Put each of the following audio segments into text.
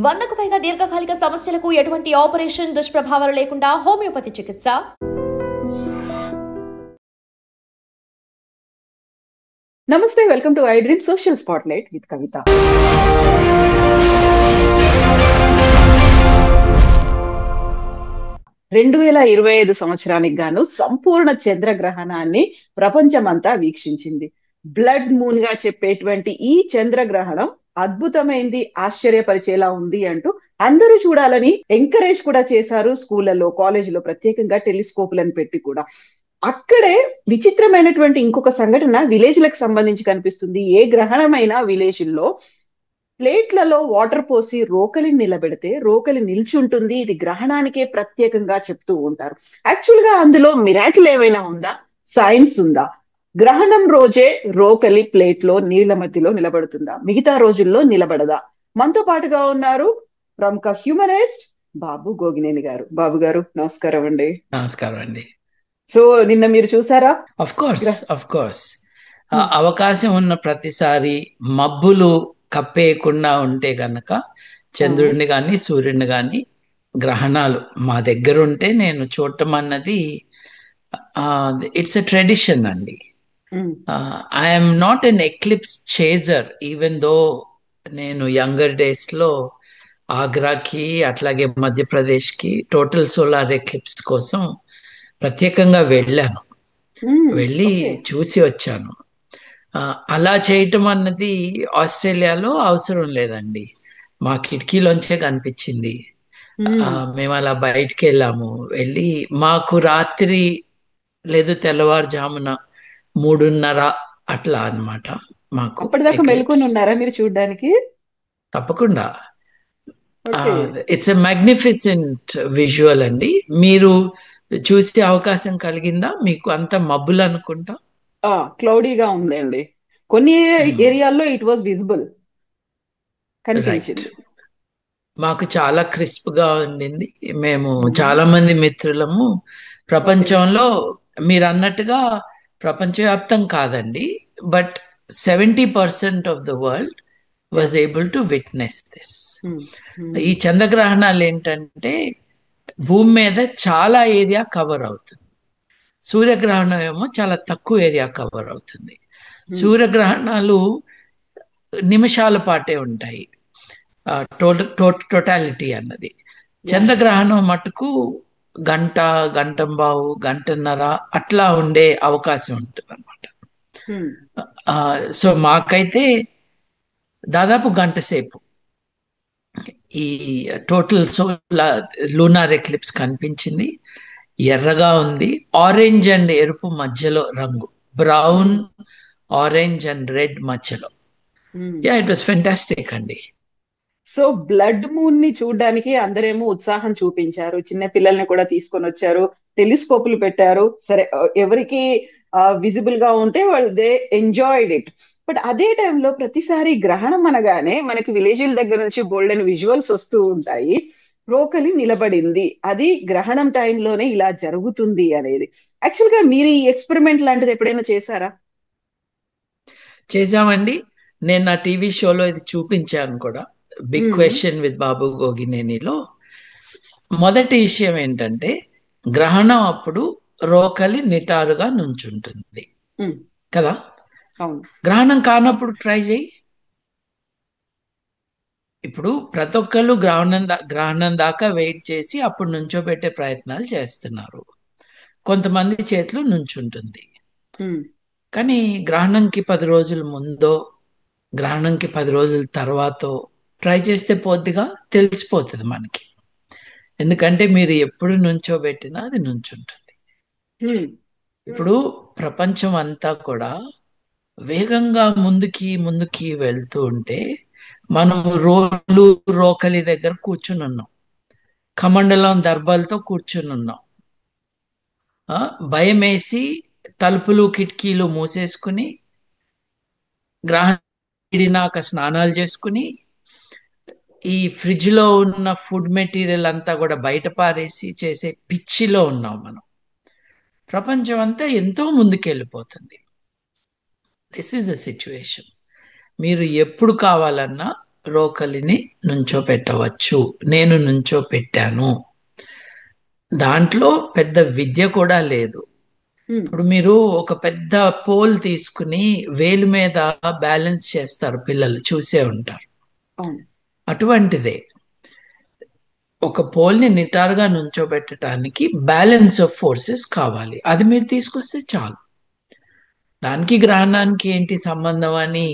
100కు పైగా దీర్ఘకాలిక సమస్యలకు ఎటువంటి ఆపరేషన్ దుష్ప్రభావాలు లేకుండా హోమియోపతి చికిత్స. నమస్తే, welcome to I dream social spotlight with Kavitha. 2025 సంవత్సరానికి గాను సంపూర్ణ చంద్రగ్రహణాన్ని ప్రపంచమంతా వీక్షించింది. బ్లడ్ మూన్ గా చెప్పేటువంటి ఈ చంద్రగ్రహణం అద్భుతమైంది, ఆశ్చర్యపరిచేలా ఉంది అంటూ అందరూ చూడాలని ఎంకరేజ్ కూడా చేశారు. స్కూళ్లలో, కాలేజీలో ప్రత్యేకంగా టెలిస్కోపులను పెట్టి కూడా. అక్కడే విచిత్రమైనటువంటి ఇంకొక సంఘటన విలేజ్లకు సంబంధించి కనిపిస్తుంది. ఏ గ్రహణమైనా విలేజ్ల్లో ప్లేట్లలో వాటర్ పోసి రోకలిని నిలబెడితే రోకలి నిల్చుంటుంది. ఇది గ్రహణానికే ప్రత్యేకంగా చెప్తూ ఉంటారు. యాక్చువల్ గా అందులో మిరాకిల్ ఏమైనా ఉందా, సైన్స్ ఉందా? గ్రహణం రోజే రోకలి ప్లేట్ లో నీళ్ల మధ్యలో నిలబడుతుందా, మిగతా రోజుల్లో నిలబడదా? మనతో పాటుగా ఉన్నారు ప్రముఖ హ్యూమనిస్ట్ బాబు గోగినేని గారు. బాబు గారు నమస్కారం అండి. నమస్కారం అండి. సో నిన్న మీరు చూసారా? ఆఫ్ కోర్స్ అవకాశం ఉన్న ప్రతిసారి మబ్బులు కప్పేయకుండా ఉంటే గనక చంద్రుడిని కానీ సూర్యుడిని కానీ గ్రహణాలు మా దగ్గర ఉంటే నేను చూడటం అన్నది ఇట్స్ ఎ ట్రెడిషన్ అండి. I'm not an eclipse chaser, even though నేను యంగర్ డేస్ లో ఆగ్రాకి అట్లాగే మధ్యప్రదేశ్కి టోటల్ సోలార్ ఎక్లిప్స్ కోసం ప్రత్యేకంగా వెళ్ళాను, వెళ్ళి చూసి వచ్చాను. అలా చేయటం అన్నది ఆస్ట్రేలియాలో అవసరం లేదండి, మా కిటికీలోంచే కనిపించింది. మేము అలా బయటికి వెళ్ళాము, వెళ్ళి మాకు రాత్రి లేదు తెల్లవారుజామున 3:30 అట్లా అన్నమాట. మాకు అప్పటిదాకా మెలుకొని ఉన్నారా మీరు చూడడానికి? తప్పకుండా. ఇట్స్ ఎ మ్యాగ్నిఫిసెంట్ విజువల్ అండి. మీరు చూసే అవకాశం కలిగిందా? మీకు అంత మబ్బులు అనుకుంటా క్లౌడీగా ఉందండి. కొన్ని ఏరియాల్లో ఇట్ వాజ్ విజిబుల్, కనిపించింది. మాకు చాలా క్రిస్ప్ గా ఉండింది. మేము చాలా మంది మిత్రులము ప్రపంచంలో, మీరు అన్నట్టుగా ప్రపంచవ్యాప్తం కాదండి, but 70% of the world was able to witness this. ఈ చంద్రగ్రహణాలు ఏంటంటే భూమి మీద చాలా ఏరియా కవర్ అవుతుంది, సూర్యగ్రహణం ఏమో చాలా తక్కువ ఏరియా కవర్ అవుతుంది. సూర్యగ్రహణాలు నిమిషాల పాటే ఉంటాయి, టోటాలిటీ అన్నది. చంద్రగ్రహణం మటుకు గంట, గంటంబావు, గంటన్నర అట్లా ఉండే అవకాశం ఉంటుంది అనమాట. సో మాకైతే దాదాపు గంట సేపు ఈ టోటల్ లూనార్ ఎక్లిప్స్ కనిపించింది. ఎర్రగా ఉంది, ఆరెంజ్ అండ్ ఎరుపు మధ్యలో రంగు, బ్రౌన్, ఆరెంజ్ అండ్ రెడ్ మధ్యలో. ఇట్ వాస్ ఫెంటాస్టిక్ అండి. సో బ్లడ్ మూన్ ని చూడడానికి అందరేమో ఉత్సాహం చూపించారు, చిన్న పిల్లల్ని కూడా తీసుకొని వచ్చారు, టెలిస్కోపులు పెట్టారు. సరే, ఎవరికి విజిబుల్ గా ఉంటే వాళ్ళు దే ఎంజాయ్డ్ ఇట్. బట్ అదే టైంలో ప్రతిసారి గ్రహణం అనగానే మనకి విలేజ్ల దగ్గర నుంచి బోల్డెన్ విజువల్స్ వస్తూ ఉంటాయి. రోకలి నిలబడింది, అది గ్రహణం టైంలోనే ఇలా జరుగుతుంది అనేది. యాక్చువల్ గా మీరు ఈ ఎక్స్పెరిమెంట్ లాంటిది ఎప్పుడైనా చేశారా? చేశామండి. నేను నా టీవీ షోలో ఇది చూపించాను కూడా, బిగ్ క్వశ్చన్ విత్ బాబు గోగినేనిలో. మొదటి విషయం ఏంటంటే గ్రహణం అప్పుడు రోకలి నిటారుగా నుంచుంటుంది కదా. గ్రహణం కానప్పుడు ట్రై చేయి. ఇప్పుడు ప్రతి ఒక్కళ్ళు గ్రహణం దాకా వెయిట్ చేసి అప్పుడు నుంచోబెట్టే ప్రయత్నాలు చేస్తున్నారు. కొంతమంది చేతిలో నుంచుంటుంది, కానీ గ్రహణంకి 10 రోజుల ముందో గ్రహణంకి 10 రోజుల తర్వాత ట్రై చేస్తే పొద్దుగా తెలిసిపోతుంది మనకి. ఎందుకంటే మీరు ఎప్పుడు నుంచోబెట్టినా అది నుంచుంటుంది. ఇప్పుడు ప్రపంచం అంతా కూడా వేగంగా ముందుకి వెళ్తూ ఉంటే మనము రోకలి దగ్గర కూర్చుని ఉన్నాం, కమండలం దర్బాలతో కూర్చుని ఉన్నాం. భయం వేసి తలుపులు కిటికీలు మూసేసుకుని గ్రహణాక స్నానాలు చేసుకుని ఈ ఫ్రిడ్జ్ లో ఉన్న ఫుడ్ మెటీరియల్ అంతా కూడా బయట పారేసి చేసే పిచ్చిలో ఉన్నాం మనం. ప్రపంచం అంతా ఎంతో ముందుకెళ్ళిపోతుంది. This is a situation. మీరు ఎప్పుడు కావాలన్నా రోకలిని నుంచోపెట్టవచ్చు. నేను నుంచోపెట్టాను. దాంట్లో పెద్ద విద్య కూడా లేదు. ఉమ్, ఇప్పుడు మీరు ఒక పెద్ద పోల్ తీసుకుని వేలు మీద బ్యాలెన్స్ చేస్తారు, పిల్లలు చూసే ఉంటారు. అవును. అటువంటిదే ఒక పోల్ని నిటారుగా నుంచోబెట్టడానికి బ్యాలెన్స్ ఆఫ్ ఫోర్సెస్ కావాలి. అది మీరు తీసుకొస్తే చాలు. దానికి గ్రహణానికి ఏంటి సంబంధం అని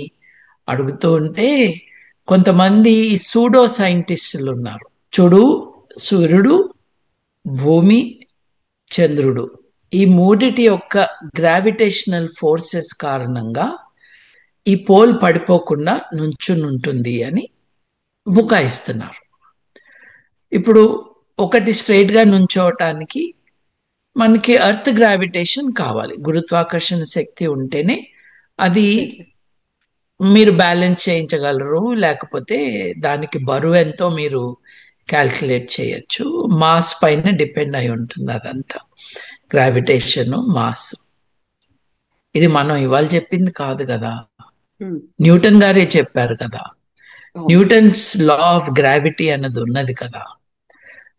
అడుగుతూ ఉంటే కొంతమంది సూడో సైంటిస్టులు ఉన్నారు. చూడు, సూర్యుడు, భూమి, చంద్రుడు, ఈ మూడిటి యొక్క గ్రావిటేషనల్ ఫోర్సెస్ కారణంగా ఈ పోల్ పడిపోకుండా నుంచుని ఉంటుంది అని బుకాయిస్తున్నారు. ఇప్పుడు ఒకటి స్ట్రైట్ గా నుంచోవటానికి మనకి ఎర్త్ గ్రావిటేషన్ కావాలి, గురుత్వాకర్షణ శక్తి ఉంటేనే అది Exactly. మీరు బ్యాలెన్స్ చేయించగలరు. లేకపోతే దానికి బరువు ఎంతో మీరు క్యాల్కులేట్ చేయొచ్చు. మాస్ పైన డిపెండ్ అయి ఉంటుంది అదంతా, గ్రావిటేషన్, మాస్. ఇది మనం ఇవాళ చెప్పింది కాదు కదా, ఉమ్, న్యూటన్ గారే చెప్పారు కదా. అవును. న్యూటన్స్ లా ఆఫ్ గ్రావిటీ అన్నది ఉన్నది కదా.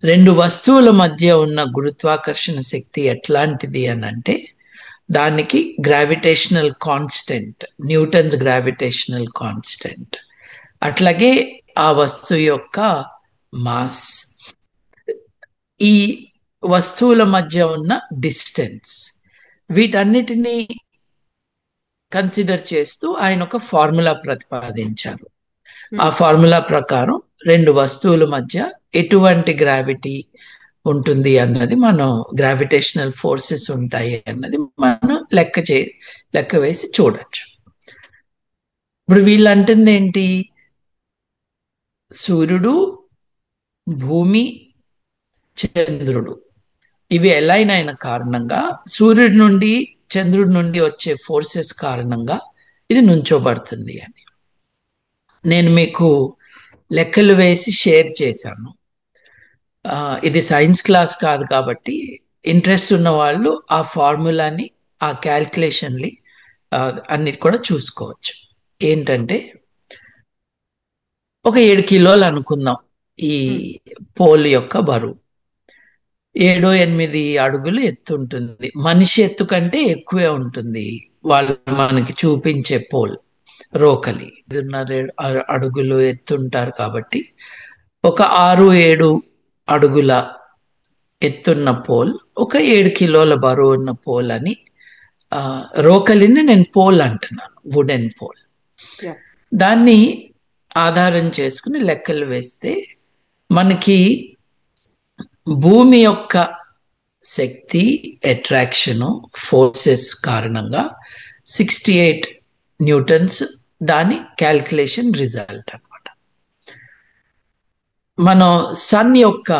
రెండు వస్తువుల మధ్య ఉన్న గురుత్వాకర్షణ శక్తి ఎట్లాంటిది అని అంటే దానికి gravitational constant, Newton's gravitational constant. అట్లాగే ఆ వస్తువు యొక్క మాస్, ఈ వస్తువుల మధ్య ఉన్న డిస్టెన్స్, వీటన్నిటినీ కన్సిడర్ చేస్తూ ఆయన ఒక ఫార్ములా ప్రతిపాదించారు. ఆ ఫార్ములా ప్రకారం రెండు వస్తువుల మధ్య ఎటువంటి గ్రావిటీ ఉంటుంది అన్నది, మనం గ్రావిటేషనల్ ఫోర్సెస్ ఉంటాయి అన్నది మనం లెక్క వేసి చూడొచ్చు. ఇప్పుడు వీళ్ళు అంటుంది ఏంటి, సూర్యుడు, భూమి, చంద్రుడు ఇవి అలైన్ అయిన కారణంగా, సూర్యుడి నుండి చంద్రుడి నుండి వచ్చే ఫోర్సెస్ కారణంగా ఇది నుంచోబడుతుంది అని నేను మీకు లెక్కలు వేసి షేర్ చేశాను. ఇది సైన్స్ క్లాస్ కాదు కాబట్టి ఇంట్రెస్ట్ ఉన్న వాళ్ళు ఆ ఫార్ములాని, ఆ క్యాల్కులేషన్ని అన్నిటి కూడా చూసుకోవచ్చు. ఏంటంటే ఒక 7 కిలోలు అనుకుందాం ఈ పోల్ యొక్క బరువు. 7-8 అడుగులు ఎత్తు ఉంటుంది. మనిషి ఎత్తు కంటే ఎక్కువే ఉంటుంది వాళ్ళు మనకి చూపించే పోల్, రోకలి. 5.5 అడుగులు ఎత్తుంటారు కాబట్టి ఒక 6-7 అడుగుల ఎత్తున్న పోల్, ఒక 7 కిలోల బరువు ఉన్న పోల్ అని, రోకలిని నేను పోల్ అంటున్నాను, వుడెన్ పోల్. Yeah. దాన్ని ఆధారం చేసుకుని లెక్కలు వేస్తే మనకి భూమి యొక్క శక్తి, అట్రాక్షను, ఫోర్సెస్ కారణంగా 68 న్యూటన్స్ దాని క్యాల్కులేషన్ రిజల్ట్ అన్నమాట. మనం సన్ యొక్క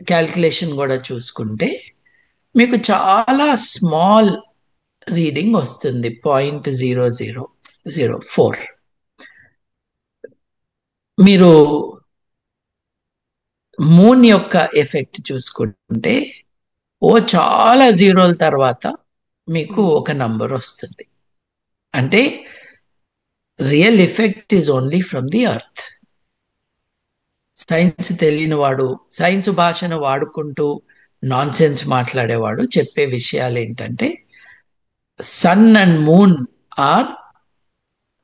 క్యాల్కులేషన్ కూడా చూసుకుంటే మీకు చాలా స్మాల్ రీడింగ్ వస్తుంది, 0.0004. మీరు మూన్ యొక్క ఎఫెక్ట్ చూసుకుంటే చాలా జీరోల తర్వాత మీకు ఒక నంబర్ వస్తుంది. అంటే real effect is only from the earth. Science తెలియని వాడు, సైన్స్ భాషను వాడుకుంటూ నాన్ సెన్స్ మాట్లాడేవాడు చెప్పే విషయాలు ఏంటంటే sun and moon are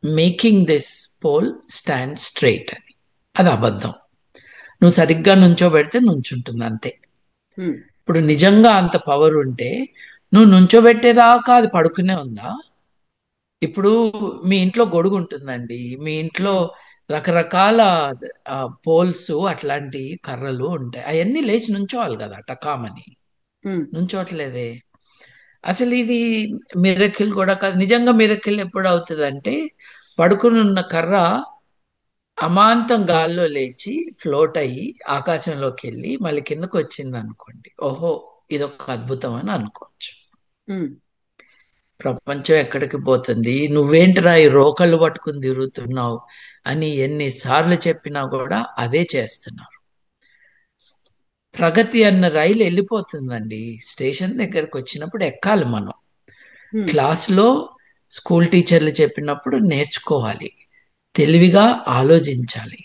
making this pole stand straight అని. అది అబద్ధం. నువ్వు సరిగ్గా నుంచోబెడితే నుంచుంటుంది అంతే. ఇప్పుడు నిజంగా అంత పవర్ ఉంటే నువ్వు నుంచోబెట్టేదాకా అది పడుకునే ఉందా? ఇప్పుడు మీ ఇంట్లో గొడుగు ఉంటుందండి, మీ ఇంట్లో రకరకాల పోల్స్, అట్లాంటి కర్రలు ఉంటాయి, అవన్నీ లేచి నుంచోవాలి కదా టకామని. నుంచోట్లేదే. అసలు ఇది మిరకిల్ కూడా కాదు. నిజంగా మిరకిల్ ఎప్పుడు అవుతుంది అంటే పడుకుని ఉన్న కర్ర అమాంతం గాల్లో లేచి ఫ్లోట్ అయ్యి ఆకాశంలోకి వెళ్ళి మళ్ళీ కిందకు వచ్చింది అనుకోండి, ఓహో ఇదొక అద్భుతం అని అనుకోవచ్చు. ప్రపంచం ఎక్కడికి పోతుంది, నువ్వేంటిరా ఈ రోకళ్ళు పట్టుకుని తిరుగుతున్నావు అని ఎన్నిసార్లు చెప్పినా కూడా అదే చేస్తున్నారు. ప్రగతి అన్న రైలు వెళ్ళిపోతుందండి. స్టేషన్ దగ్గరకు వచ్చినప్పుడు ఎక్కాలి మనం. క్లాస్లో స్కూల్ టీచర్లు చెప్పినప్పుడు నేర్చుకోవాలి. తెలివిగా ఆలోచించాలి.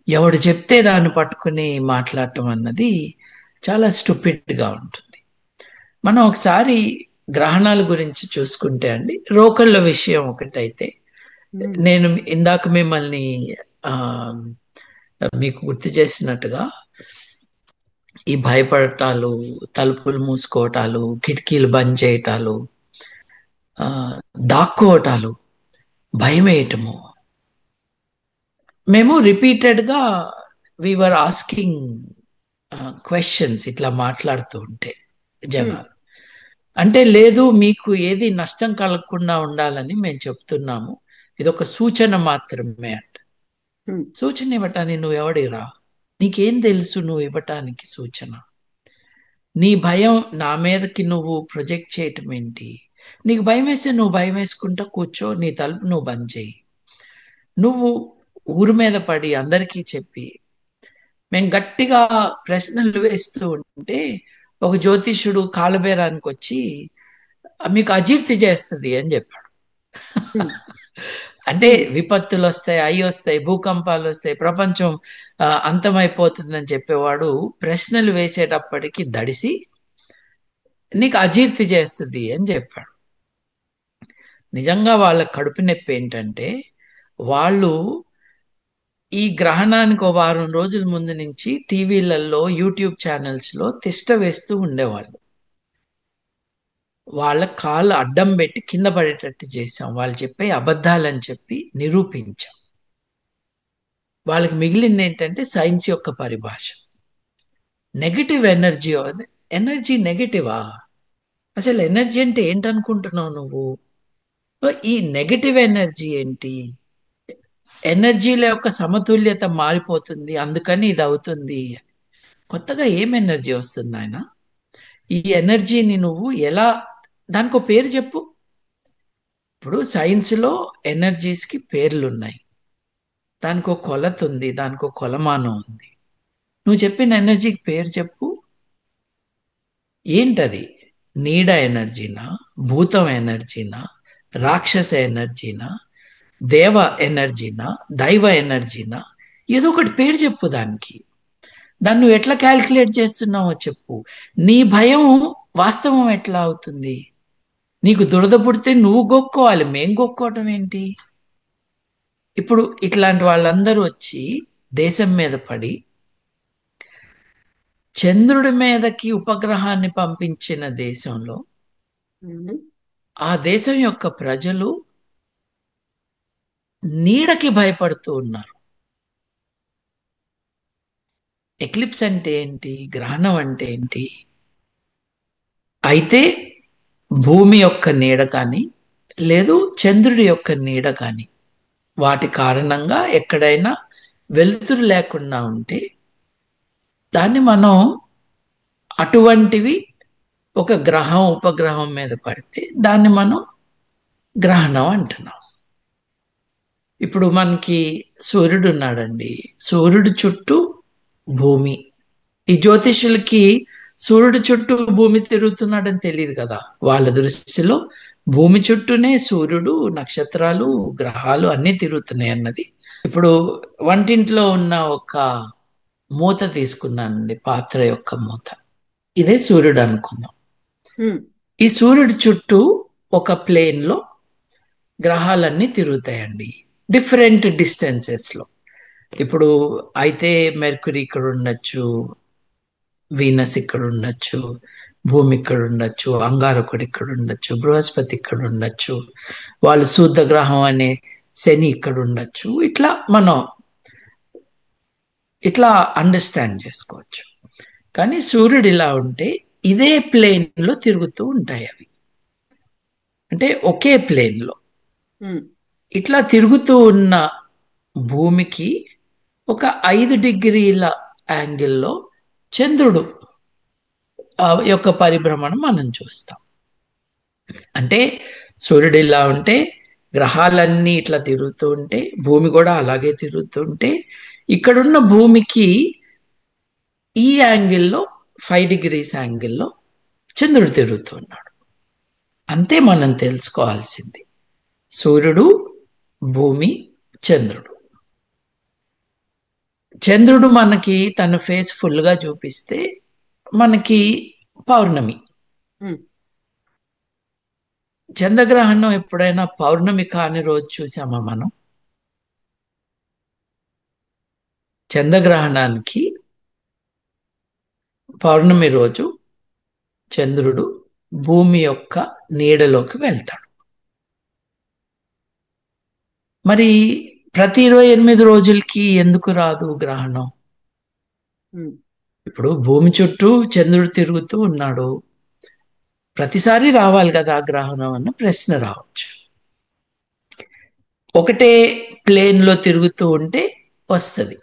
ఎవడు చెప్తే దాన్ని పట్టుకుని మాట్లాడటం అన్నది చాలా స్టూపిడ్గా ఉంటుంది. మనం ఒకసారి గ్రహణాల గురించి చూసుకుంటే అండి, రోకళ్ళ విషయం ఒకటైతే, నేను ఇందాక మిమ్మల్ని ఆ మీకు గుర్తు చేసినట్టుగా ఈ భయపడటాలు, తలుపులు మూసుకోవటాలు, కిటికీలు బంద్ చేయటాలు, దాక్కోవటాలు, భయం వేయటము, మేము రిపీటెడ్గా వీఆర్ ఆస్కింగ్ క్వశ్చన్స్ ఇట్లా మాట్లాడుతూ ఉంటే జనాలు, అంటే లేదు మీకు ఏది నష్టం కలగకుండా ఉండాలని మేము చెప్తున్నాము, ఇదొక సూచన మాత్రమే అంట. సూచన ఇవ్వటానికి నువ్వు ఎవడిరా? నీకేం తెలుసు నువ్వు ఇవ్వటానికి సూచన? నీ భయం నా మీదకి నువ్వు ప్రొజెక్ట్ చేయటం ఏంటి? నీకు భయం వేస్తే నువ్వు భయం వేసుకుంటా కూర్చో, నీ తలుపు నువ్వు బంద్ చేయి. నువ్వు ఊరి మీద పడి అందరికీ చెప్పి మేము గట్టిగా ప్రశ్నలు వేస్తూ ఉంటే ఒక జ్యోతిష్యుడు కాలబేరానికి వచ్చి మీకు అజీర్తి చేస్తుంది అని చెప్పాడు. అంటే విపత్తులు వస్తాయి, అవి వస్తాయి, భూకంపాలు వస్తాయి, ప్రపంచం అంతమైపోతుందని చెప్పేవాడు ప్రశ్నలు వేసేటప్పటికి దడిసి నీకు అజీర్తి చేస్తుంది అని చెప్పాడు. నిజంగా వాళ్ళ కడుపు నొప్పి ఏంటంటే, వాళ్ళు ఈ గ్రహణానికి 1 వారం రోజుల ముందు నుంచి టీవీలలో, యూట్యూబ్ ఛానల్స్లో తిష్ట వేస్తూ ఉండేవాళ్ళు. వాళ్ళ కాళ్ళు అడ్డం పెట్టి కింద పడేటట్టు చేశాం, వాళ్ళు చెప్పే అబద్ధాలని చెప్పి నిరూపించాం. వాళ్ళకి మిగిలింది ఏంటంటే సైన్స్ యొక్క పరిభాష. Negative energy. ఎనర్జీ నెగటివా? అసలు ఎనర్జీ అంటే ఏంటనుకుంటున్నావు నువ్వు? ఈ నెగటివ్ ఎనర్జీ ఏంటి? ఎనర్జీల యొక్క సమతుల్యత మారిపోతుంది, అందుకని ఇది అవుతుంది. కొత్తగా ఏం ఎనర్జీ వస్తుంది ఆయన? ఈ ఎనర్జీని నువ్వు ఎలా, దానికి ఒక పేరు చెప్పు. ఇప్పుడు సైన్స్లో ఎనర్జీస్కి పేర్లు ఉన్నాయి, దానికి ఒక కొలత ఉంది, దానికి ఒక కొలమానం ఉంది. నువ్వు చెప్పిన ఎనర్జీకి పేరు చెప్పు. ఏంటది? నీడ ఎనర్జీనా, భూతం ఎనర్జీనా, రాక్షస ఎనర్జీనా, దేవ ఎనర్జీనా, దైవ ఎనర్జీనా? ఏదో ఒకటి పేరు చెప్పు దానికి. దాన్ని నువ్వు ఎట్లా క్యాల్కులేట్ చేస్తున్నావో చెప్పు. నీ భయం వాస్తవం ఎట్లా అవుతుంది? నీకు దురద పుడితే నువ్వు గొక్కోవాలి, మేం గొక్కోవటం ఏంటి? ఇప్పుడు ఇట్లాంటి వాళ్ళందరూ వచ్చి దేశం మీద పడి చంద్రుడి మీదకి ఉపగ్రహాన్ని పంపించిన దేశంలో ఆ దేశం యొక్క ప్రజలు నీడకి భయపడుతూ ఉన్నారు. ఎక్లిప్స్ అంటే ఏంటి? గ్రహణం అంటే ఏంటి? అయితే భూమి యొక్క నీడ కానీ, లేదు చంద్రుడి యొక్క నీడ కానీ, వాటి కారణంగా ఎక్కడైనా వెలుతురు లేకుండా ఉంటే దాన్ని మనం అటువంటివి ఒక గ్రహం ఉపగ్రహం మీద పడితే దాన్ని మనం గ్రహణం అంటున్నాం. ఇప్పుడు మనకి సూర్యుడు ఉన్నాడండి, సూర్యుడు చుట్టూ భూమి. ఈ జ్యోతిష్యులకి సూర్యుడు చుట్టూ భూమి తిరుగుతున్నాడని తెలియదు కదా. వాళ్ళ దృష్టిలో భూమి చుట్టూనే సూర్యుడు, నక్షత్రాలు, గ్రహాలు అన్నీ తిరుగుతున్నాయి అన్నది. ఇప్పుడు వంటింట్లో ఉన్న ఒక మూత తీసుకున్నానండి, పాత్ర యొక్క మూత. ఇదే సూర్యుడు అనుకుందాం. ఈ సూర్యుడి చుట్టూ ఒక ప్లేన్లో గ్రహాలన్నీ తిరుగుతాయండి, డిఫరెంట్ డిస్టెన్సెస్లో. ఇప్పుడు అయితే మెర్కురీ ఇక్కడ ఉండొచ్చు, వీనస్ ఇక్కడ ఉండొచ్చు, భూమి ఇక్కడ ఉండొచ్చు, అంగారకుడు ఇక్కడ ఉండొచ్చు, బృహస్పతి ఇక్కడ ఉండొచ్చు, వాళ్ళు శూద్రగ్రహం అనే శని ఇక్కడ ఉండొచ్చు. ఇట్లా మనం ఇట్లా అండర్స్టాండ్ చేసుకోవచ్చు. కానీ సూర్యుడు ఇలా ఉంటే ఇదే ప్లేన్లో తిరుగుతూ ఉంటాయి అవి, అంటే ఒకే ప్లేన్లో. ఇట్లా తిరుగుతూ ఉన్న భూమికి ఒక 5 డిగ్రీల యాంగిల్లో చంద్రుడు యొక్క పరిభ్రమణం మనం చూస్తాం. అంటే సూర్యుడు ఇలా ఉంటే గ్రహాలన్నీ ఇట్లా తిరుగుతూ ఉంటే భూమి కూడా అలాగే తిరుగుతూ ఉంటే ఇక్కడున్న భూమికి ఈ యాంగిల్లో 5 డిగ్రీస్ యాంగిల్లో చంద్రుడు తిరుగుతున్నాడు. అంతే మనం తెలుసుకోవాల్సింది. సూర్యుడు, భూమి, చంద్రుడు. చంద్రుడు మనకి తన ఫేస్ ఫుల్గా చూపిస్తే మనకి పౌర్ణమి. ఉమ్, చంద్రగ్రహణం ఎప్పుడైనా పౌర్ణమి కాని రోజు చూసామా మనం? చంద్రగ్రహణానికి పౌర్ణమి రోజు చంద్రుడు భూమి యొక్క నీడలోకి వెళ్తాడు. మరి ప్రతి 28 రోజులకి ఎందుకు రాదు గ్రహణం? ఉమ్, ఇప్పుడు భూమి చుట్టూ చంద్రుడు తిరుగుతూ ఉన్నాడు, ప్రతిసారి రావాలి కదా ఆ గ్రహణం అన్న ప్రశ్న రావచ్చు. ఒకటే ప్లేన్లో తిరుగుతూ ఉంటే వస్తుంది,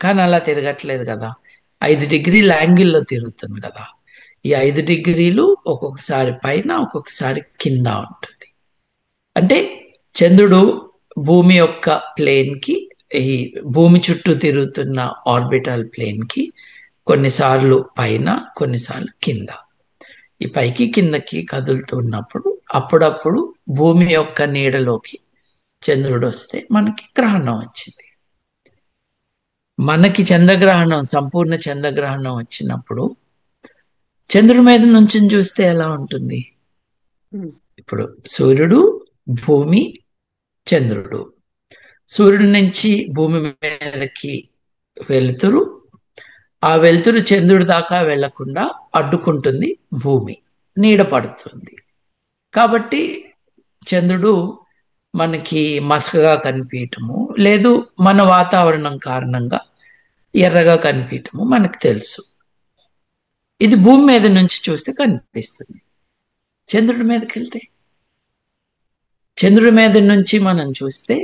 కానీ అలా తిరగట్లేదు కదా, 5 డిగ్రీల యాంగిల్లో తిరుగుతుంది కదా. ఈ 5 డిగ్రీలు ఒక్కొక్కసారి పైన ఒక్కొక్కసారి కింద ఉంటుంది. అంటే చంద్రుడు భూమి యొక్క ప్లేన్కి, ఈ భూమి చుట్టూ తిరుగుతున్న ఆర్బిటల్ ప్లేన్కి కొన్నిసార్లు పైన కొన్నిసార్లు కింద, ఈ పైకి కిందకి కదులుతున్నప్పుడు అప్పుడప్పుడు భూమి యొక్క నీడలోకి చంద్రుడు వస్తే మనకి గ్రహణం వచ్చింది. మనకి చంద్రగ్రహణం, సంపూర్ణ చంద్రగ్రహణం వచ్చినప్పుడు చంద్రుడి మీద నుంచి చూస్తే ఎలా ఉంటుంది? ఉమ్, ఇప్పుడు సూర్యుడు, భూమి, చంద్రుడు. సూర్యుడి నుంచి భూమి మీదకి వెలుతురు, ఆ వెలుతురు చంద్రుడి దాకా వెళ్లకుండా అడ్డుకుంటుంది భూమి, నీడ పడుతుంది. కాబట్టి చంద్రుడు మనకి మసకగా కనిపించటము, లేదు మన వాతావరణం కారణంగా ఎర్రగా కనిపించటము మనకు తెలుసు. ఇది భూమి మీద నుంచి చూస్తే కనిపిస్తుంది. చంద్రుడి మీదకి వెళ్తే, చంద్రుడి మీద నుంచి మనం చూస్తే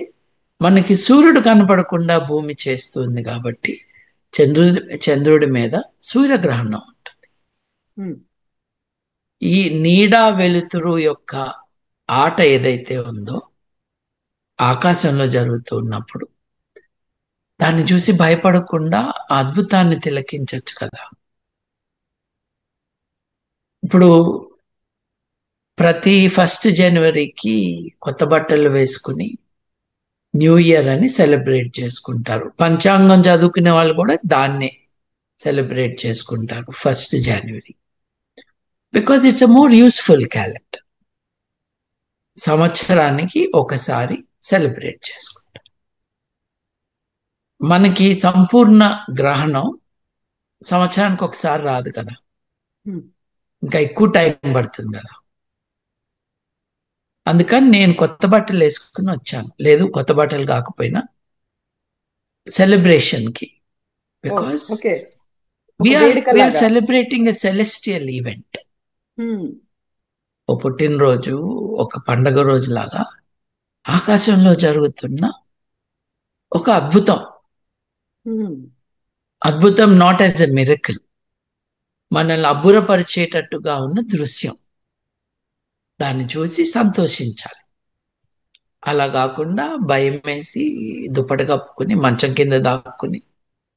మనకి సూర్యుడు కనపడకుండా భూమి చేస్తుంది కాబట్టి చంద్రుడి మీద సూర్యగ్రహణం ఉంటుంది. ఉమ్, ఈ నీడ వెలుతురు యొక్క ఆట ఏదైతే ఉందో ఆకాశంలో జరుగుతూ ఉన్నప్పుడు దాన్ని చూసి భయపడకుండా ఆ అద్భుతాన్ని తిలకించవచ్చు కదా. ఇప్పుడు ప్రతి 1 జనవరికి కొత్త బట్టలు వేసుకుని న్యూ ఇయర్ అని సెలబ్రేట్ చేసుకుంటారు. పంచాంగం చదువుకునే వాళ్ళు కూడా దాన్నే సెలబ్రేట్ చేసుకుంటారు 1 జనవరి, because it's a more useful calendar. సంవత్సరానికి ఒకసారి సెలబ్రేట్ చేసుకుంటారు. మనకి సంపూర్ణ గ్రహణం సంవత్సరానికి ఒకసారి రాదు కదా, ఉమ్, ఇంకా ఎక్కువ టైం పడుతుంది కదా. అందుకని నేను కొత్త బట్టలు వేసుకుని వచ్చాను, లేదు కొత్త బట్టలు కాకపోయినా సెలబ్రేషన్కి, బికాస్ ఓకే, వీఆర్ వేడుకలాగా. Celebrating a celestial event. Um, ఓ పుట్టినరోజు, ఒక పండగ రోజులాగా ఆకాశంలో జరుగుతున్న ఒక అద్భుతం. ఉమ్, అద్భుతం నాట్ యాజ్ ఎ మిరకిల్, మనల్ని అబ్బురపరిచేటట్టుగా ఉన్న దృశ్యం. దాన్ని చూసి సంతోషించాలి. అలా కాకుండా భయం వేసి దుప్పటి కప్పుకుని మంచం కింద దాక్కుని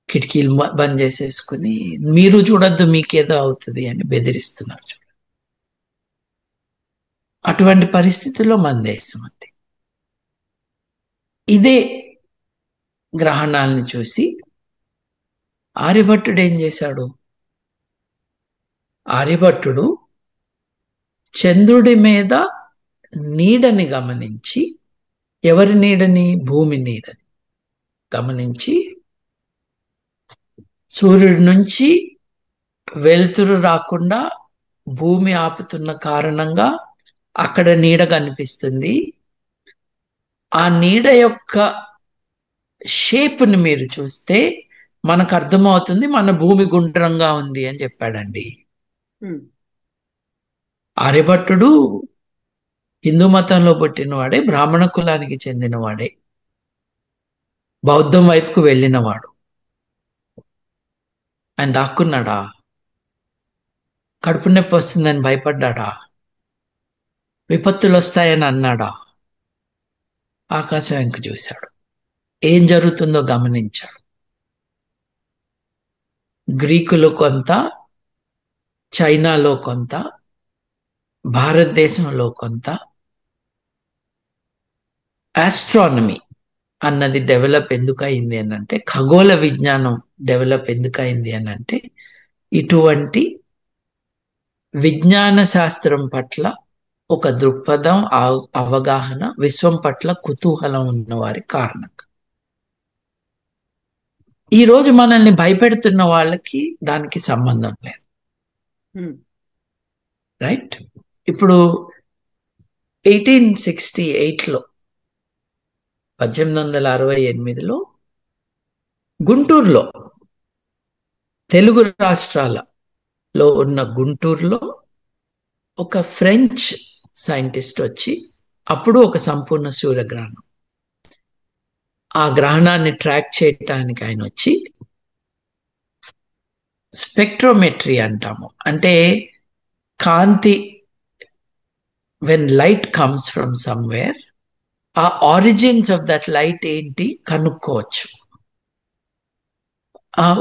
కిటికీలు బంద్ చేసేసుకుని మీరు చూడొద్దు మీకేదో అవుతుంది అని బెదిరిస్తున్నారు చూడండి. అటువంటి పరిస్థితుల్లో మన దేశం ఉంది. ఇదే గ్రహణాలను చూసి ఆర్యభట్టుడు ఏం చేశాడు? ఆర్యభట్టుడు చంద్రుడి మీద నీడని గమనించి, ఎవరి నీడని? భూమి నీడని గమనించి, సూర్యుడి నుంచి వెలుతురు రాకుండా భూమి ఆపుతున్న కారణంగా అక్కడ నీడ కనిపిస్తుంది, ఆ నీడ యొక్క షేప్ని మీరు చూస్తే మనకు అర్థమవుతుంది మన భూమి గుండ్రంగా ఉంది అని చెప్పాడండి. ఉమ్, ఆర్యభట్టుడు హిందూ మతంలో పుట్టినవాడే, బ్రాహ్మణ కులానికి చెందినవాడే, బౌద్ధం వైపుకు వెళ్ళినవాడు. ఆయన దాక్కున్నాడా? కడుపు నొప్పి వస్తుందని భయపడ్డాడా? విపత్తులు వస్తాయని అన్నాడా? ఆకాశం వెంక చూశాడు, ఏం జరుగుతుందో గమనించాడు. గ్రీకులు కొంత, చైనాలో కొంత, భారతదేశంలో కొంత ఆస్ట్రానమీ అన్నది డెవలప్ ఎందుకు అయింది అని అంటే, ఖగోళ విజ్ఞానం డెవలప్ ఎందుకు అయింది అని అంటే, ఇటువంటి విజ్ఞాన శాస్త్రం పట్ల ఒక దృక్పథం, అవగాహన, విశ్వం పట్ల కుతూహలం ఉన్నవారి కారణం. ఈ రోజు మనల్ని భయపెడుతున్న వాళ్ళకి దానికి సంబంధం లేదు. రైట్? ఇప్పుడు 1868లో 1868లో గుంటూరులో, తెలుగు రాష్ట్రాలలో ఉన్న గుంటూరులో ఒక ఫ్రెంచ్ సైంటిస్ట్ వచ్చి, అప్పుడు ఒక సంపూర్ణ సూర్యగ్రహణం, ఆ గ్రహణాన్ని ట్రాక్ చేయటానికి ఆయన వచ్చి స్పెక్ట్రోమెట్రీ అంటాము. అంటే కాంతి, when light comes from somewhere, uh origins of that light ఏంటి కనుక్కోవచ్చు.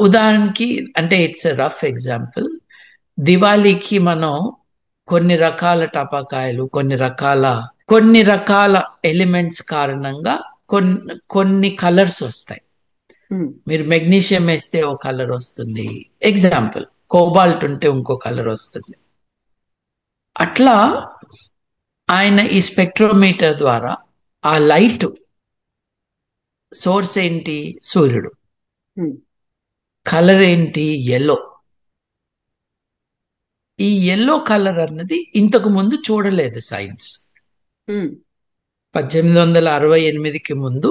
ఉదాహరణకి, అంటే ఇట్స్ ఎ రఫ్ ఎగ్జాంపుల్, దివాళీకి మనం కొన్ని రకాల టపాకాయలు, కొన్ని రకాల ఎలిమెంట్స్ కారణంగా కొన్ని కలర్స్ వస్తాయి. మీరు మెగ్నీషియం వేస్తే ఒక కలర్ వస్తుంది, ఎగ్జాంపుల్ కోబాల్ట్ ఉంటే ఇంకో కలర్ వస్తుంది. అట్లా ఆయన ఈ స్పెక్ట్రోమీటర్ ద్వారా ఆ లైట్ సోర్స్ ఏంటి? సూర్యుడు. కలర్ ఏంటి? ఎల్లో. ఈ ఎల్లో కలర్ అన్నది ఇంతకు ముందు చూడలేదు సైన్స్. 1868కి ముందు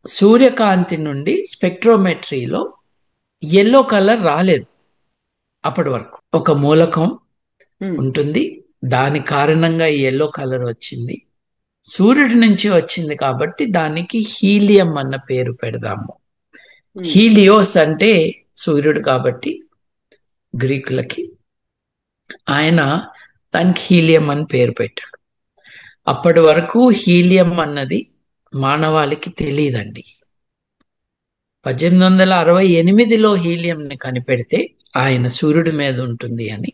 సూర్యకాంతి నుండి స్పెక్ట్రోమెట్రీలో ఎల్లో కలర్ రాలేదు. అప్పటి వరకు ఒక మూలకం ఉంటుంది, దాని కారణంగా ఎల్లో కలర్ వచ్చింది. సూర్యుడి నుంచి వచ్చింది కాబట్టి దానికి హీలియం అన్న పేరు పెడదాము. హీలియోస్ అంటే సూర్యుడు కాబట్టి గ్రీకులకి, ఆయన దానికి హీలియం అని పేరు పెట్టాడు. అప్పటి వరకు హీలియం అన్నది మానవాళికి తెలియదండి. 1868లో హీలియంని కనిపెడితే ఆయన సూర్యుడి మీద ఉంటుంది అని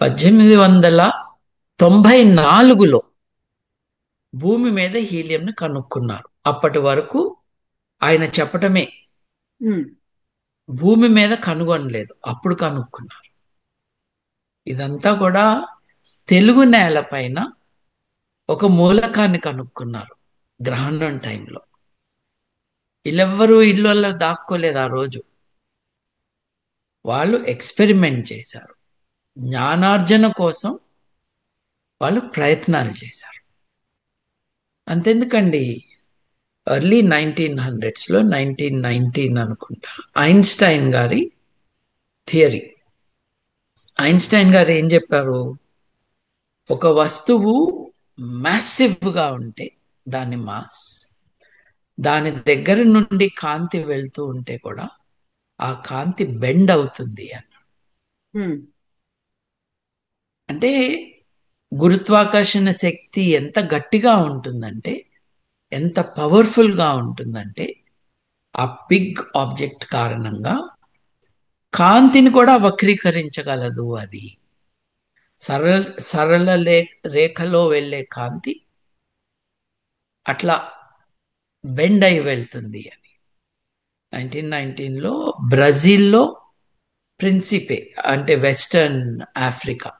1894లో భూమి మీద హీలియంని కనుక్కున్నారు. అప్పటి వరకు ఆయన చెప్పటమే, భూమి మీద కనుగొనలేదు, అప్పుడు కనుక్కున్నారు. ఇదంతా కూడా తెలుగు నేల పైన ఒక మూలకాన్ని కనుక్కున్నారు గ్రహణం టైంలో. వీళ్ళెవ్వరూ ఇళ్ళల్లో దాక్కోలేదు ఆ రోజు. వాళ్ళు ఎక్స్పెరిమెంట్ చేశారు, జ్ఞానార్జన కోసం వాళ్ళు ప్రయత్నాలు చేశారు. అంతెందుకండి, ఎర్లీ 1900స్లో 1919 అనుకుంటా, ఐన్స్టైన్ గారి థియరీ. ఐన్స్టైన్ గారు ఏం చెప్పారు? ఒక వస్తువు మ్యాసివ్గా ఉంటే దాని మాస్, దాని దగ్గర నుండి కాంతి వెళ్తూ ఉంటే కూడా ఆ కాంతి బెండ్ అవుతుంది అని. అంటే గురుత్వాకర్షణ శక్తి ఎంత గట్టిగా ఉంటుందంటే, ఎంత పవర్ఫుల్గా ఉంటుందంటే, ఆ బిగ్ ఆబ్జెక్ట్ కారణంగా కాంతిని కూడా వక్రీకరించగలదు. అది సరళ రేఖలో వెళ్ళే కాంతి అట్లా బెండ్ అయి వెళ్తుంది అని 1919లో బ్రెజిల్లో, ప్రిన్సిపే అంటే వెస్టర్న్ ఆఫ్రికా,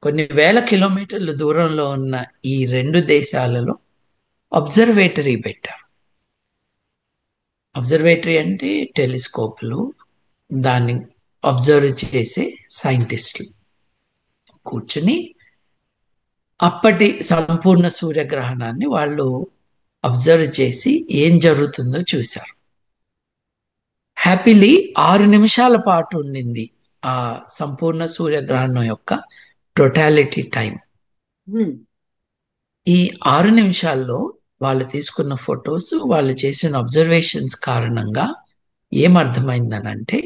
కొన్ని వేల కిలోమీటర్ల దూరంలో ఉన్న ఈ రెండు దేశాలలో అబ్జర్వేటరీ పెట్టారు. అబ్జర్వేటరీ అంటే టెలిస్కోప్లు, దాన్ని అబ్జర్వ్ చేసే సైంటిస్టులు కూర్చుని అప్పటి సంపూర్ణ సూర్యగ్రహణాన్ని వాళ్ళు అబ్జర్వ్ చేసి ఏం జరుగుతుందో చూశారు. హ్యాపీలీ 6 నిమిషాల పాటు ఉండింది ఆ సంపూర్ణ సూర్యగ్రహణం యొక్క టోటాలిటీ టైం. ఈ 6 నిమిషాల్లో వాళ్ళు తీసుకున్న ఫొటోస్, వాళ్ళు చేసిన అబ్జర్వేషన్స్ కారణంగా ఏమర్థమైందనంటే,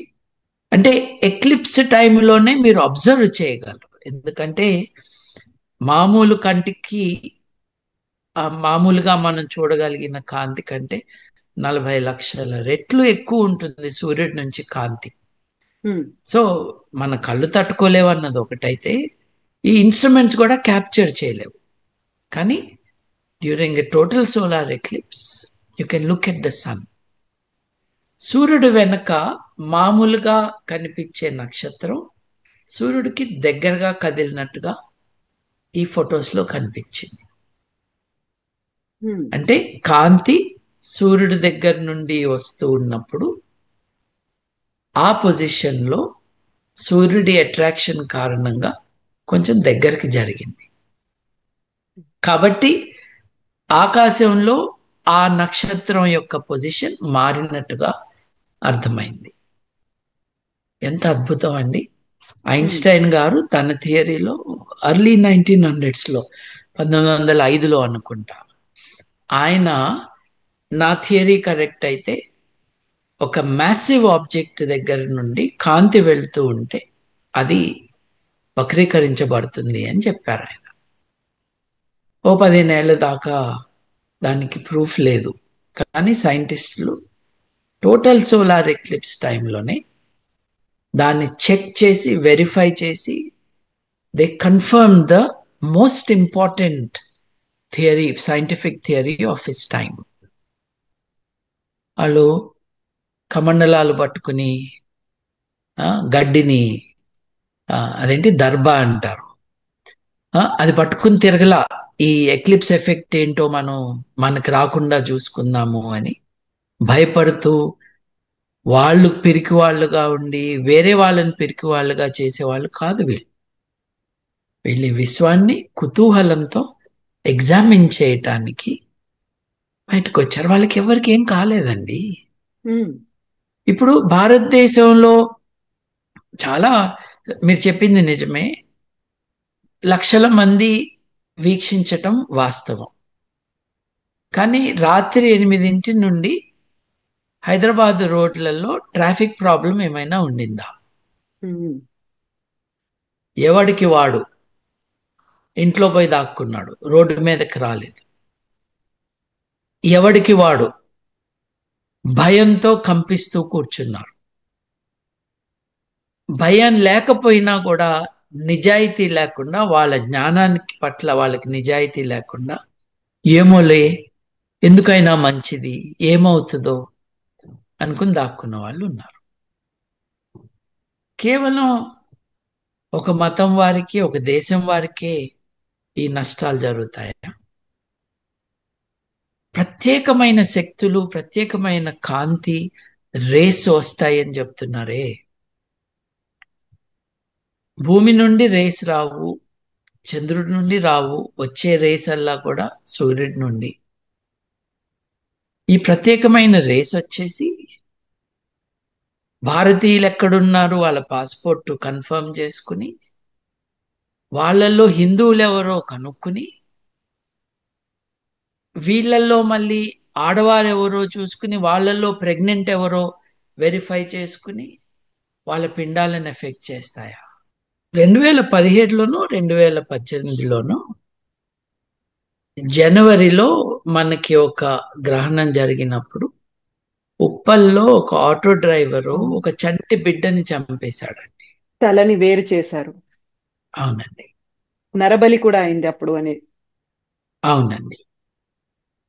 అంటే ఎక్లిప్స్ టైంలోనే మీరు అబ్జర్వ్ చేయగలరు. ఎందుకంటే మామూలు కంటికి, మామూలుగా మనం చూడగలిగిన కాంతి కంటే 40 లక్షల రెట్లు ఎక్కువ ఉంటుంది సూర్యుడి నుంచి కాంతి. సో మన కళ్ళు తట్టుకోలేవన్నది ఒకటైతే, ఈ ఇన్స్ట్రుమెంట్స్ కూడా క్యాప్చర్ చేయలేవు. కానీ during a total solar eclipse you can look at the sun. సూర్యుడు వెనక మామూలుగా కనిపించే నక్షత్రం సూర్యుడికి దగ్గరగా కదిలినట్టుగా ఈ ఫొటోస్లో కనిపించింది. అంటే కాంతి సూర్యుడి దగ్గర నుండి వస్తూ ఉన్నప్పుడు ఆ పొజిషన్లో సూర్యుడి అట్రాక్షన్ కారణంగా కొంచెం దగ్గరికి జరిగింది. కాబట్టి ఆకాశంలో ఆ నక్షత్రం యొక్క పొజిషన్ మారినట్టుగా అర్థమైంది. ఎంత అద్భుతం అండి! ఐన్స్టైన్ గారు తన థియరీలో ఎర్లీ 1900s, 1905లో అనుకుంటా, ఆయన నా థియరీ కరెక్ట్ అయితే ఒక మ్యాసివ్ ఆబ్జెక్ట్ దగ్గర నుండి కాంతి వెళ్తూ ఉంటే అది వక్రీకరించబడుతుంది అని చెప్పారు ఆయన. ఓ 15 ఏళ్ల దాకా దానికి ప్రూఫ్ లేదు. కానీ సైంటిస్టులు టోటల్ సోలార్ ఎక్లిప్స్ టైంలోనే దాన్ని చెక్ చేసి వెరిఫై చేసి they confirm the most important theory, scientific theory of his time. వాళ్ళు కమండలాలు పట్టుకుని గడ్డిని అదేంటి దర్బా అంటారు, అది పట్టుకుని తిరగలా ఈ ఎక్లిప్స్ ఎఫెక్ట్ ఏంటో మనకు రాకుండా చూసుకుందాము అని భయపడుతూ వాళ్ళు పిరికి వాళ్ళుగా ఉండి వేరే వాళ్ళని పిరికి వాళ్ళుగా చేసేవాళ్ళు కాదు వీళ్ళు విశ్వాన్ని కుతూహలంతో ఎగ్జామిన్ చేయటానికి బయటకు వచ్చారు. వాళ్ళకి ఎవరికి ఏం కాలేదండి. ఇప్పుడు భారతదేశంలో చాలా, మీరు చెప్పింది నిజమే, లక్షల మంది వీక్షించటం వాస్తవం. కానీ రాత్రి 8 నుండి హైదరాబాద్ రోడ్లలో ట్రాఫిక్ ప్రాబ్లం ఏమైనా ఉండిందా? ఎవడికి వాడు ఇంట్లో పోయి దాక్కున్నాడు, రోడ్డు మీదకి రాలేదు. ఎవడికి వాడు భయంతో కంపిస్తూ కూర్చున్నారు. భయం లేకపోయినా కూడా నిజాయితీ లేకుండా, వాళ్ళ జ్ఞానానికి పట్ల వాళ్ళకి నిజాయితీ లేకుండా ఏమోలే ఎందుకైనా మంచిది ఏమవుతుందో అనుకుని దాక్కున్న వాళ్ళు ఉన్నారు. కేవలం ఒక మతం వారికి, ఒక దేశం వారికే ఈ నష్టాలు జరుగుతాయా? ప్రత్యేకమైన శక్తులు, ప్రత్యేకమైన కాంతి రేస్ వస్తాయని చెప్తున్నారే. భూమి నుండి రేస్ రావు, చంద్రుడి నుండి రావు, వచ్చే రేస్ అల్లా కూడా సూర్యుడి నుండి. ఈ ప్రత్యేకమైన రేస్ వచ్చేసి భారతీయులు ఎక్కడున్నారు వాళ్ళ పాస్పోర్ట్ కన్ఫర్మ్ చేసుకుని, వాళ్ళల్లో హిందువులు ఎవరో కనుక్కుని, వీళ్ళల్లో మళ్ళీ ఆడవారు ఎవరో చూసుకుని, వాళ్ళల్లో ప్రెగ్నెంట్ ఎవరో వెరిఫై చేసుకుని వాళ్ళ పిండాలను ఎఫెక్ట్ చేస్తాయా? 2017లోనూ 2018లోనూ జనవరిలో మనకి ఒక గ్రహణం జరిగినప్పుడు ఉప్పల్లో ఒక ఆటో డ్రైవరు ఒక చంటి బిడ్డని చంపేశాడండి. తలని వేరు చేశారు. అవునండి. నరబలి కూడా అయింది అప్పుడు అని. అవునండి.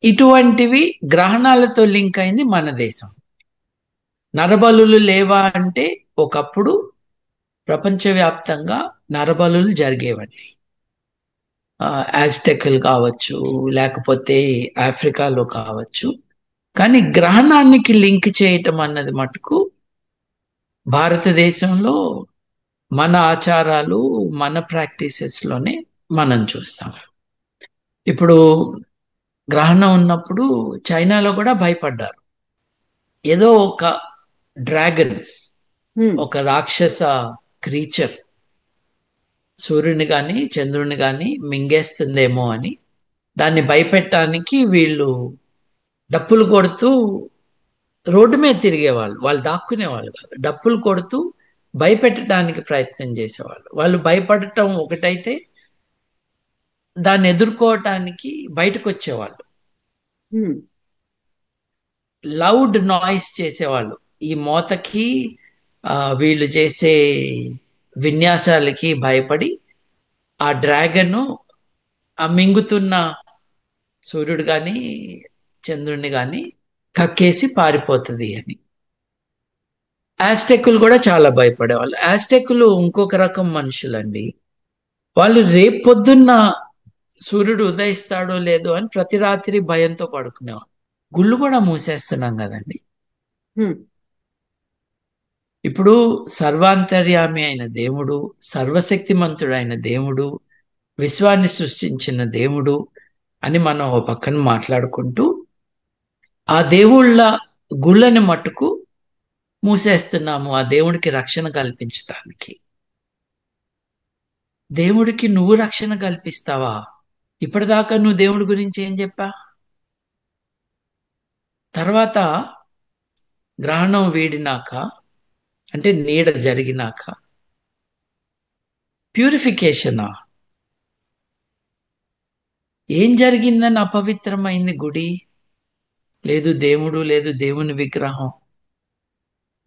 ఇటువంటివి గ్రహణాలతో లింక్ అయింది మన దేశం. నరబలులు లేవా అంటే ఒకప్పుడు ప్రపంచవ్యాప్తంగా నరబలులు జరిగేవండి. ఆజ్టెక్లు కావచ్చు, లేకపోతే ఆఫ్రికాలో కావచ్చు. కానీ గ్రహణానికి లింక్ చేయటం అన్నది మటుకు భారతదేశంలో మన ఆచారాలు, మన ప్రాక్టీసెస్లోనే మనం చూస్తాం. ఇప్పుడు గ్రహణం ఉన్నప్పుడు చైనాలో కూడా భయపడ్డారు. ఏదో ఒక డ్రాగన్, ఒక రాక్షస క్రీచర్ సూర్యుని కానీ చంద్రుని కానీ మింగేస్తుందేమో అని దాన్ని భయపెట్టడానికి వీళ్ళు డప్పులు కొడుతూ రోడ్డు మీద తిరిగేవాళ్ళు. వాళ్ళు దాక్కునేవాళ్ళు కాదు, డప్పులు కొడుతూ భయపెట్టడానికి ప్రయత్నం చేసేవాళ్ళు. వాళ్ళు భయపడటం ఒకటైతే దాన్ని ఎదుర్కోవటానికి బయటకు వచ్చేవాళ్ళు, లౌడ్ నాయిస్ చేసేవాళ్ళు. ఈ మోతకి వీళ్ళు చేసే విన్యాసాలకి భయపడి ఆ డ్రాగన్ ఆ మింగుతున్న సూర్యుడు గాని చంద్రుడిని గాని కక్కేసి పారిపోతుంది అని. ఆస్టెక్కులు కూడా చాలా భయపడేవాళ్ళు. ఆస్టెక్కులు ఇంకొక రకం మనుషులండి. వాళ్ళు రేపు పొద్దున్న సూర్యుడు ఉదయిస్తాడో లేదో అని ప్రతి రాత్రి భయంతో పడుకునేవాళ్ళు. గుళ్ళు కూడా మూసేస్తున్నాం కదండి. ఇప్పుడు సర్వాంతర్యామి అయిన దేవుడు, సర్వశక్తిమంతుడైన దేవుడు, విశ్వాన్ని సృష్టించిన దేవుడు అని మనం ఓ పక్కన మాట్లాడుకుంటూ ఆ దేవుళ్ళ గుళ్ళని మట్టుకు మూసేస్తున్నాము ఆ దేవుడికి రక్షణ కల్పించడానికి. దేవుడికి నువ్వు రక్షణ కల్పిస్తావా? ఇప్పటిదాకా నువ్వు దేవుడి గురించి ఏం చెప్పా? తర్వాత గ్రహణం వీడినాక, అంటే నీడ జరిగినాక ప్యూరిఫికేషనా? ఏం జరిగిందని అపవిత్రమైంది గుడి? లేదు దేవుడు, లేదు దేవుని విగ్రహం.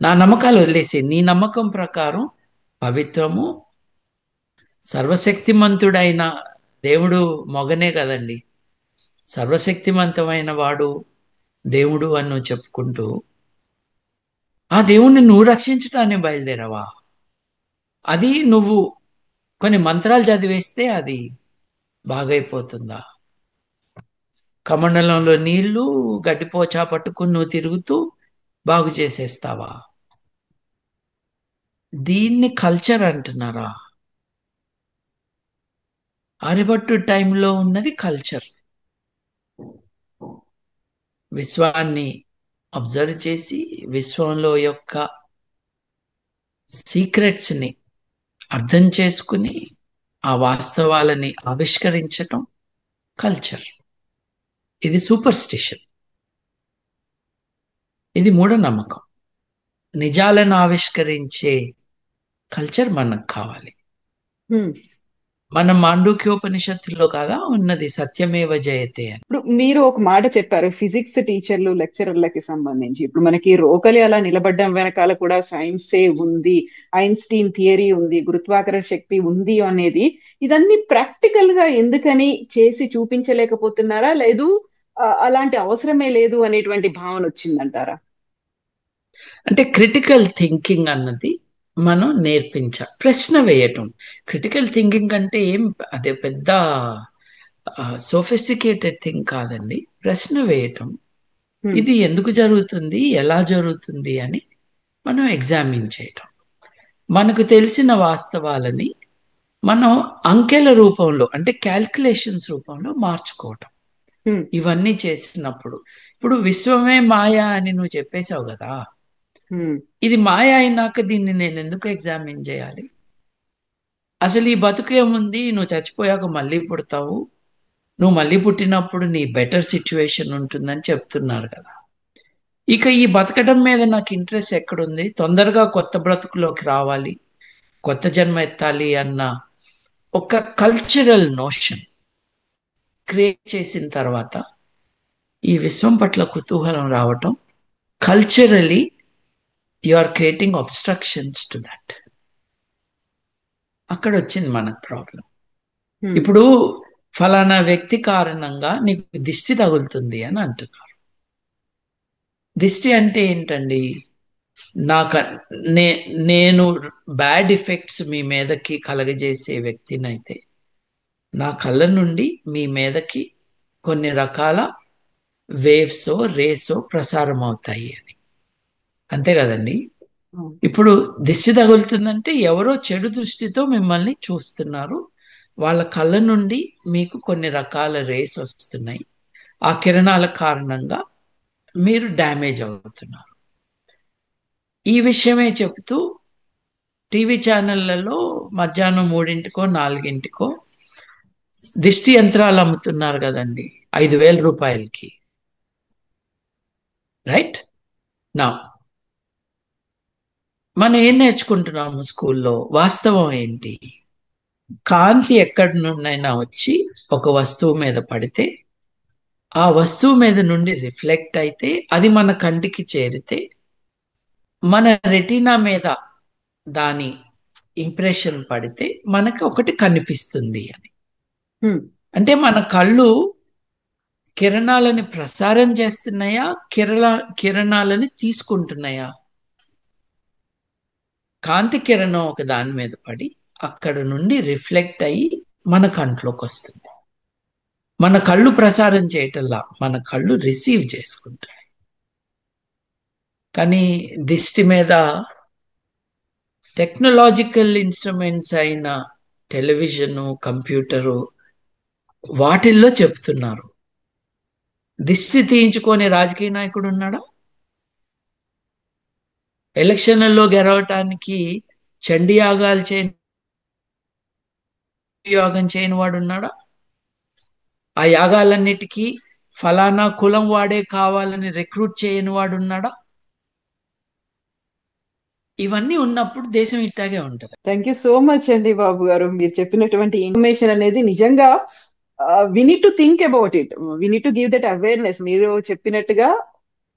నా నమ్మకాలు వదిలేసి నీ నమ్మకం ప్రకారం పవిత్రము, సర్వశక్తిమంతుడైన దేవుడు మొగనే కదండి. సర్వశక్తిమంతమైన వాడు దేవుడు అని నువ్వు చెప్పుకుంటూ ఆ దేవుణ్ణి నువ్వు రక్షించటానికి బయలుదేరావా? అది నువ్వు కొన్ని మంత్రాలు చదివేస్తే అది బాగైపోతుందా? కమండలంలో నీళ్లు గడ్డిపోచా పట్టుకుని నువ్వు తిరుగుతూ బాగు చేసేస్తావా? దీన్ని కల్చర్ అంటున్నారా? ఆర్యభట్టు టైంలో ఉన్నది కల్చర్. విశ్వాన్ని అబ్జర్వ్ చేసి విశ్వంలో యొక్క సీక్రెట్స్ ని అర్థం చేసుకుని ఆ వాస్తవాలని ఆవిష్కరించటం కల్చర్. ఇది సూపర్స్టిషన్, ఇది మూఢనమ్మకం. నిజాలను ఆవిష్కరించే కల్చర్ మనకు కావాలి. మన మాండూక్యోపనిషత్తులో కదా ఉన్నది సత్యమేవ జయతే అని. ఇప్పుడు మీరు ఒక మాట చెప్పారు ఫిజిక్స్ టీచర్లు లెక్చరర్లకి సంబంధించి. ఇప్పుడు మనకి రోకలి అలా నిలబడ్డం వెనకాల కూడా సైన్సే ఉంది, ఐన్స్టీన్ థియరీ ఉంది, గురుత్వాకర్షణ శక్తి ఉంది అనేది. ఇదన్నీ ప్రాక్టికల్ గా ఎందుకని చేసి చూపించలేకపోతున్నారా? లేదు అలాంటి అవసరమే లేదు అనేటువంటి భావన వచ్చిందంటారా? అంటే క్రిటికల్ థింకింగ్ అన్నది మనం నేర్పించాలి. ప్రశ్న వేయటం. క్రిటికల్ థింకింగ్ అంటే ఏం అదే పెద్ద సోఫిస్టికేటెడ్ థింగ్ కాదండి. ప్రశ్న వేయటం, ఇది ఎందుకు జరుగుతుంది, ఎలా జరుగుతుంది అని మనం ఎగ్జామిన్ చేయటం. మనకు తెలిసిన వాస్తవాలని మనం అంకెల రూపంలో, అంటే క్యాల్కులేషన్స్ రూపంలో మార్చుకోవటం. ఇవన్నీ చేసినప్పుడు ఇప్పుడు విశ్వమే మాయా అని నువ్వు చెప్పేశావు కదా, ఇది మాయ అయినాక దీన్ని నేను ఎందుకు ఎగ్జామిన్ చేయాలి? అసలు ఈ బతుకేముంది, నువ్వు చచ్చిపోయాక మళ్ళీ పుడతావు, నువ్వు మళ్ళీ పుట్టినప్పుడు నీ బెటర్ సిచ్యువేషన్ ఉంటుందని చెప్తున్నారు కదా. ఇక ఈ బతకడం మీద నాకు ఇంట్రెస్ట్ ఎక్కడుంది? తొందరగా కొత్త బ్రతుకులోకి రావాలి, కొత్త జన్మ ఎత్తాలి అన్న ఒక కల్చరల్ నోషన్ క్రియేట్ చేసిన తర్వాత ఈ విశ్వం పట్ల కుతూహలం రావటం, culturally you are creating obstructions to that. అక్కడ వచ్చింది మనకు ప్రాబ్లం. ఇప్పుడు ఫలానా వ్యక్తి కారణంగా నీకు దిష్టి తగులుతుంది అని అంటున్నారు. దిష్టి అంటే ఏంటండి? నేను బ్యాడ్ ఎఫెక్ట్స్ మీ మీదకి కలగజేసే వ్యక్తినైతే నా కళ్ళ నుండి మీ మీదకి కొన్ని రకాల వేవ్సో రేసో ప్రసారం అవుతాయి అని, అంతే కదండి. ఇప్పుడు దిష్టి తగులుతుందంటే ఎవరో చెడు దృష్టితో మిమ్మల్ని చూస్తున్నారు, వాళ్ళ కళ్ళ నుండి మీకు కొన్ని రకాల రేస్ వస్తున్నాయి, ఆ కిరణాల కారణంగా మీరు డ్యామేజ్ అవుతున్నారు. ఈ విషయమే చెబుతూ టీవీ ఛానళ్లలో మధ్యాహ్నం 3 4 దిష్టి యంత్రాలు అమ్ముతున్నారు కదండి 5,000 రూపాయలకి. రైట్ నా మనం ఏం నేర్చుకుంటున్నాము స్కూల్లో? వాస్తవం ఏంటి? కాంతి ఎక్కడి నుండైనా వచ్చి ఒక వస్తువు మీద పడితే, ఆ వస్తువు మీద నుండి రిఫ్లెక్ట్ అయితే, అది మన కంటికి చేరితే, మన రెటీనా మీద దాని ఇంప్రెషన్ పడితే మనకి ఒకటి కనిపిస్తుంది అని. అంటే మన కళ్ళు కిరణాలని ప్రసారం చేస్తున్నాయా, కిరణాలని తీసుకుంటున్నాయా? కాంతి కిరణం ఒక దాని మీద పడి అక్కడ నుండి రిఫ్లెక్ట్ అయ్యి మన కంట్లోకి వస్తుంది. మన కళ్ళు ప్రసారం చేయటంలా, మన కళ్ళు రిసీవ్ చేసుకుంటాయి. కానీ దిష్టి మీద టెక్నాలజికల్ ఇన్స్ట్రుమెంట్స్ అయిన టెలివిజను, కంప్యూటరు వాటిల్లో చెప్తున్నారు. దిష్టి తీయించుకొని రాజకీయ నాయకుడు ఉన్నాడా? ఎలక్షన్లలో గెలవటానికి చండీ యాగాలు యాగం చేయని వాడు ఉన్నాడా? ఆ యాగాలన్నిటికీ ఫలానా కులం వాడే కావాలని రిక్రూట్ చేయని వాడు ఉన్నాడా? ఇవన్నీ ఉన్నప్పుడు దేశం ఇట్టాగే ఉంటుంది. థ్యాంక్ యూ సో మచ్ అండి బాబు గారు. మీరు చెప్పినటువంటి ఇన్ఫర్మేషన్ అనేది నిజంగా we need to think about it, we need to give that awareness. మీరు చెప్పినట్టుగా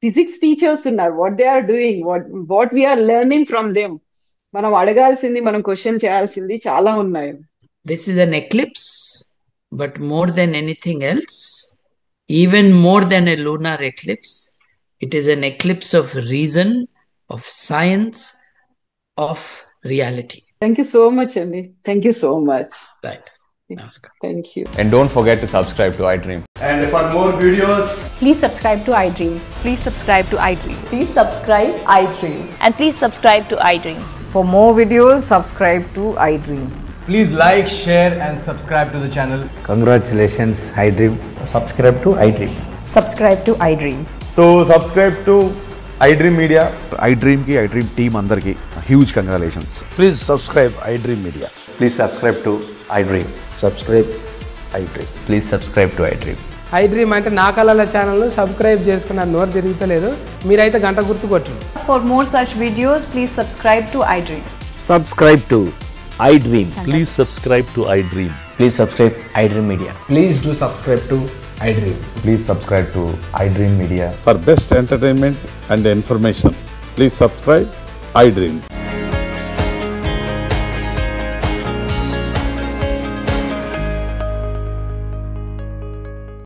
ఫిజిక్స్ టీచర్స్ ఉన్నారు, what they are doing, what we are learning from them. మనం అడగాల్సింది, మనం క్వశ్చన్ చేయాల్సింది చాలా ఉన్నాయి. This is an eclipse, but more than anything else, even more than a lunar eclipse, it is an eclipse of reason, of science, of reality. Thank you so much, Andy. Thank you so much. Right. Namaskar. Thank you. And don't forget to subscribe to iDream. And for more videos, please subscribe to iDream. Please subscribe to iDream. Please subscribe iDream. And please subscribe to iDream. For more videos, subscribe to iDream. please like, share and subscribe to the channel. Congratulations, iDream. Subscribe to iDream. Subscribe to iDream. So subscribe to iDream Media. iDream ki iDream team andarki huge congratulations. Please subscribe iDream Media. Please subscribe to iDream. Subscribe iDream. Please subscribe to iDream. iDream అంటే నా కళల ఛానల్ను subscribe చేసుకున్న నోరు తిరుగుతలేదు, మీరైతే గంట గుర్తు కొట్టండి. For more such videos, please subscribe to iDream. Subscribe to iDream. Please subscribe to iDream. Please subscribe iDream Media. Please do subscribe to iDream. Please subscribe to iDream Media. For best entertainment and information, please subscribe iDream.